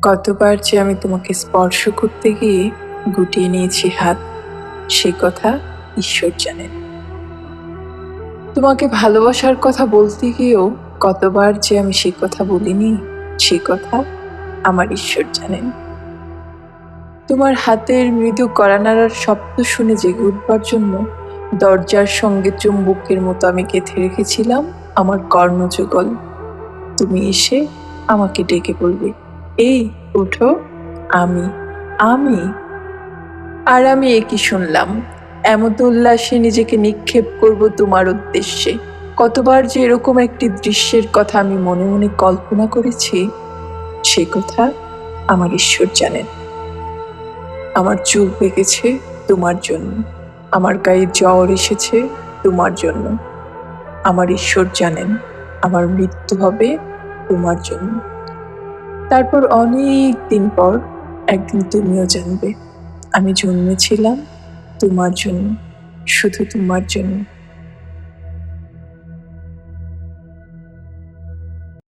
কতবার যে আমি তোমাকে স্পর্শ করতে গিয়ে গুটিয়ে নিয়েছি হাত, সে কথা ঈশ্বর জানেন। তোমাকে ভালোবাসার কথা বলতে গিয়েও কতবার যে আমি সে কথা বলিনি, সে কথা আমার ঈশ্বর জানেন। তোমার হাতের মৃদু কড়া নাড়ার শব্দ শুনে জেগে উঠবার জন্য দরজার সঙ্গে চুম্বকের মতো আমি গেঁথে রেখেছিলাম আমার কর্ণযুগল। তুমি এসে আমাকে ডেকে বলবে, এই ওঠো। আমি আমি আর আমি একই শুনলাম, এমত উল্লাসে নিজেকে নিক্ষেপ করব তোমার উদ্দেশ্যে। কতবার যে এরকম একটি দৃশ্যের কথা আমি মনে মনে কল্পনা করেছি, সে কথা আমার ঈশ্বর জানেন। আমার চুল পেকেছে তোমার জন্য, আমার গায়ে জ্বর এসেছে তোমার জন্য। আমার ঈশ্বর জানেন আমার মৃত্যু হবে তোমার জন্য। তারপর অনেক দিন পর একদিন তুমিও জানবে আমি জন্মেছিলাম তোমার জন্য, শুধু তোমার জন্য।